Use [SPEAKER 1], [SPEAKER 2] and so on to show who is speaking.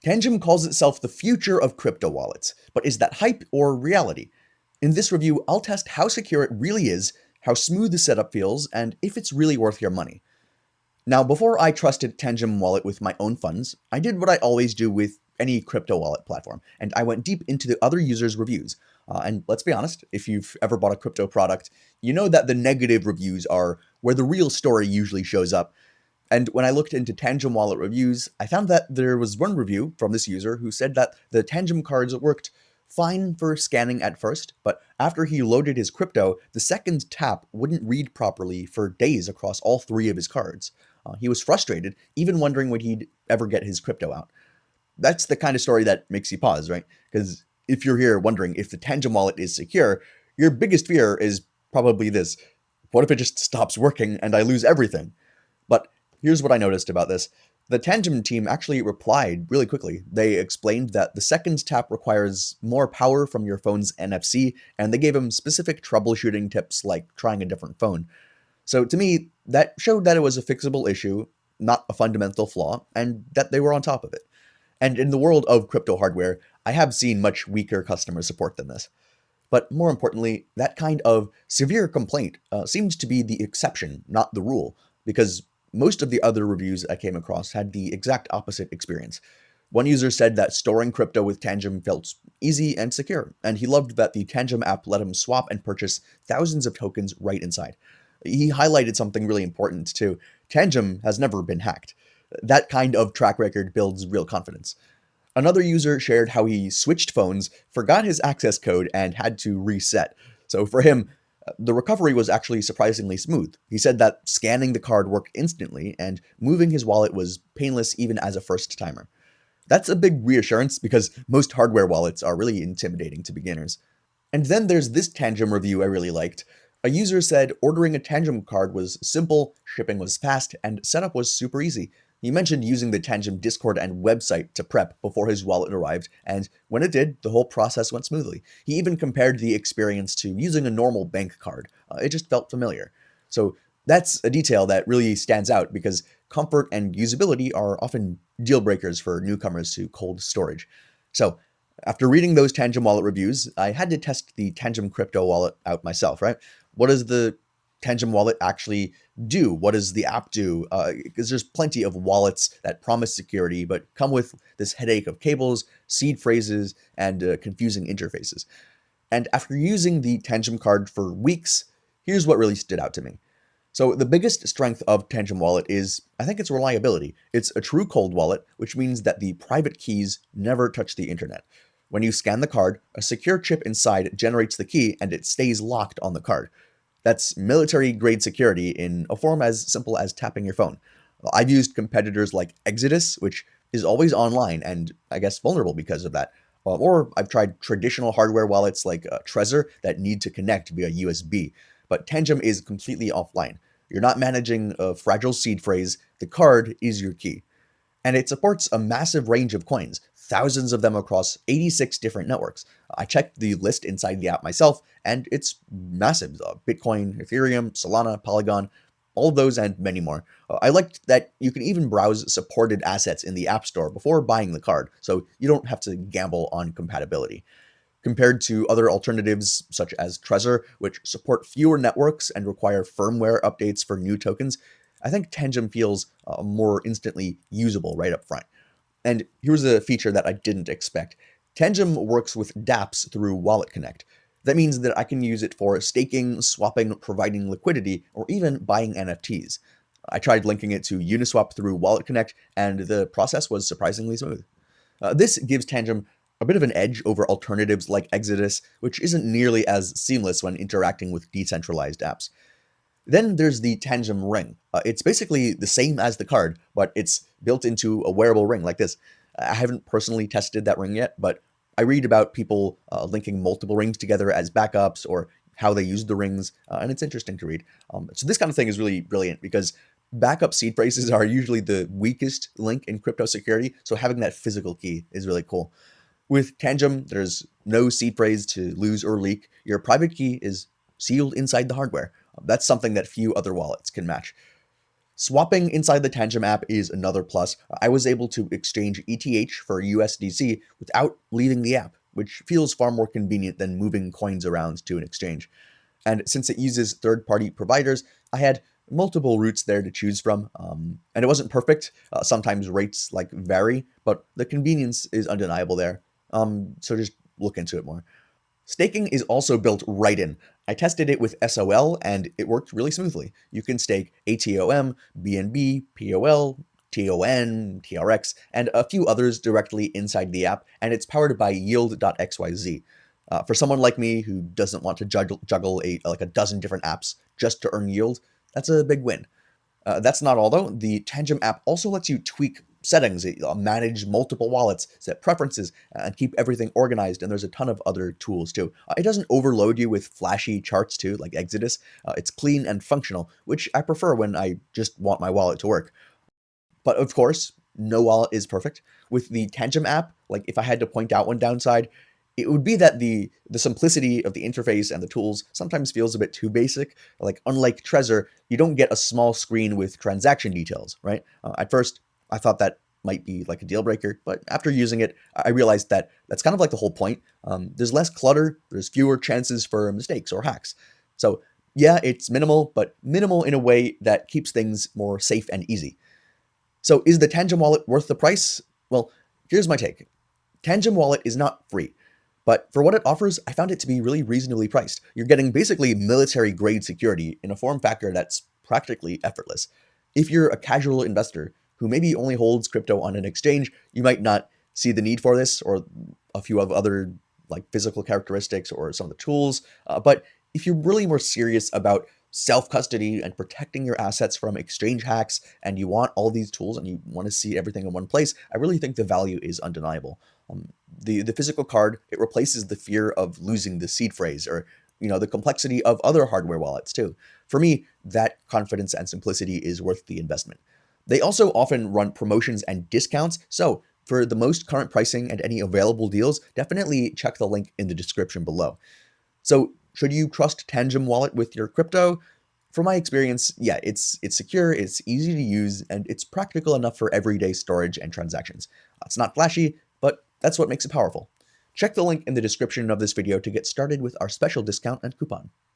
[SPEAKER 1] Tangem calls itself the future of crypto wallets, but is that hype or reality? In this review, I'll test how secure it really is, how smooth the setup feels, and if it's really worth your money. Now, before I trusted Tangem Wallet with my own funds, I did what I always do with any crypto wallet platform, and I went deep into the other users' reviews. And let's be honest, if you've ever bought a crypto product, you know that the negative reviews are where the real story usually shows up. And when I looked into Tangem Wallet reviews, I found that there was one review from this user who said that the Tangem cards worked fine for scanning at first, but after he loaded his crypto, the second tap wouldn't read properly for days across all three of his cards. He was frustrated, even wondering when he'd ever get his crypto out. That's the kind of story that makes you pause, right? Because if you're here wondering if the Tangem Wallet is secure, your biggest fear is probably this: what if it just stops working and I lose everything? But here's what I noticed about this. The Tangem team actually replied really quickly. They explained that the second tap requires more power from your phone's NFC, and they gave him specific troubleshooting tips like trying a different phone. So to me, that showed that it was a fixable issue, not a fundamental flaw, and that they were on top of it. And in the world of crypto hardware, I have seen much weaker customer support than this. But more importantly, that kind of severe complaint seemed to be the exception, not the rule, because most of the other reviews I came across had the exact opposite experience. One user said that storing crypto with Tangem felt easy and secure, and he loved that the Tangem app let him swap and purchase thousands of tokens right inside. He highlighted something really important too. Tangem has never been hacked. That kind of track record builds real confidence. Another user shared how he switched phones, forgot his access code, and had to reset. So for him, the recovery was actually surprisingly smooth. He said that scanning the card worked instantly, and moving his wallet was painless even as a first timer. That's a big reassurance because most hardware wallets are really intimidating to beginners. And then there's this Tangem review I really liked. A user said ordering a Tangem card was simple, shipping was fast, and setup was super easy. He mentioned using the Tangem Discord and website to prep before his wallet arrived, and when it did, the whole process went smoothly. He even compared the experience to using a normal bank card. It just felt familiar. So that's a detail that really stands out because comfort and usability are often deal breakers for newcomers to cold storage. So after reading those Tangem Wallet reviews, I had to test the Tangem crypto wallet out myself, right? What does the Tangem Wallet actually do? What does the app do? Because there's plenty of wallets that promise security, but come with this headache of cables, seed phrases, and confusing interfaces. And after using the Tangem card for weeks, here's what really stood out to me. So the biggest strength of Tangem Wallet is, I think, its reliability. It's a true cold wallet, which means that the private keys never touch the internet. When you scan the card, a secure chip inside generates the key and it stays locked on the card. That's military-grade security in a form as simple as tapping your phone. I've used competitors like Exodus, which is always online and I guess vulnerable because of that. Or I've tried traditional hardware wallets like Trezor that need to connect via USB. But Tangem is completely offline. You're not managing a fragile seed phrase. The card is your key. And it supports a massive range of coins, thousands of them across 86 different networks. I checked the list inside the app myself, and it's massive. Bitcoin, Ethereum, Solana, Polygon, all of those and many more. I liked that you can even browse supported assets in the App Store before buying the card, so you don't have to gamble on compatibility. Compared to other alternatives such as Trezor, which support fewer networks and require firmware updates for new tokens, I think Tangem feels more instantly usable right up front. And here's a feature that I didn't expect. Tangem works with dApps through Wallet Connect. That means that I can use it for staking, swapping, providing liquidity, or even buying NFTs. I tried linking it to Uniswap through Wallet Connect, and the process was surprisingly smooth. This gives Tangem a bit of an edge over alternatives like Exodus, which isn't nearly as seamless when interacting with decentralized apps. Then there's the Tangem ring. It's basically the same as the card, but it's built into a wearable ring like this. I haven't personally tested that ring yet, but I read about people linking multiple rings together as backups or how they use the rings, and it's interesting to read. So this kind of thing is really brilliant because backup seed phrases are usually the weakest link in crypto security, so having that physical key is really cool. With Tangem, there's no seed phrase to lose or leak. Your private key is sealed inside the hardware. That's something that few other wallets can match. Swapping inside the Tangem app is another plus. I was able to exchange ETH for USDC without leaving the app, which feels far more convenient than moving coins around to an exchange. And since it uses third-party providers, I had multiple routes there to choose from, and it wasn't perfect. Sometimes rates like vary, but the convenience is undeniable there. So just look into it more. Staking is also built right in. I tested it with SOL and it worked really smoothly. You can stake ATOM, BNB, POL, TON, TRX, and a few others directly inside the app, and it's powered by yield.xyz. For someone like me who doesn't want to juggle like a dozen different apps just to earn yield, that's a big win. That's not all though. The Tangem app also lets you tweak settings, manage multiple wallets, set preferences, and keep everything organized. And there's a ton of other tools too. It doesn't overload you with flashy charts too, like Exodus. It's clean and functional, which I prefer when I just want my wallet to work. But of course, no wallet is perfect. With the Tangem app, like if I had to point out one downside, it would be that the simplicity of the interface and the tools sometimes feels a bit too basic. Like unlike Trezor, you don't get a small screen with transaction details, right? At first, I thought that might be like a deal breaker, but after using it, I realized that that's kind of like the whole point. There's less clutter, there's fewer chances for mistakes or hacks. So yeah, it's minimal, but minimal in a way that keeps things more safe and easy. So is the Tangem wallet worth the price? Well, here's my take. Tangem wallet is not free, but for what it offers, I found it to be really reasonably priced. You're getting basically military grade security in a form factor that's practically effortless. If you're a casual investor who maybe only holds crypto on an exchange, you might not see the need for this or a few of other like physical characteristics or some of the tools. But if you're really more serious about self custody and protecting your assets from exchange hacks, and you want all these tools and you want to see everything in one place, I really think the value is undeniable. The physical card, it replaces the fear of losing the seed phrase or the complexity of other hardware wallets too. For me, that confidence and simplicity is worth the investment. They also often run promotions and discounts, so for the most current pricing and any available deals, definitely check the link in the description below. So, should you trust Tangem Wallet with your crypto? From my experience, yeah, it's secure, it's easy to use, and it's practical enough for everyday storage and transactions. It's not flashy, but that's what makes it powerful. Check the link in the description of this video to get started with our special discount and coupon.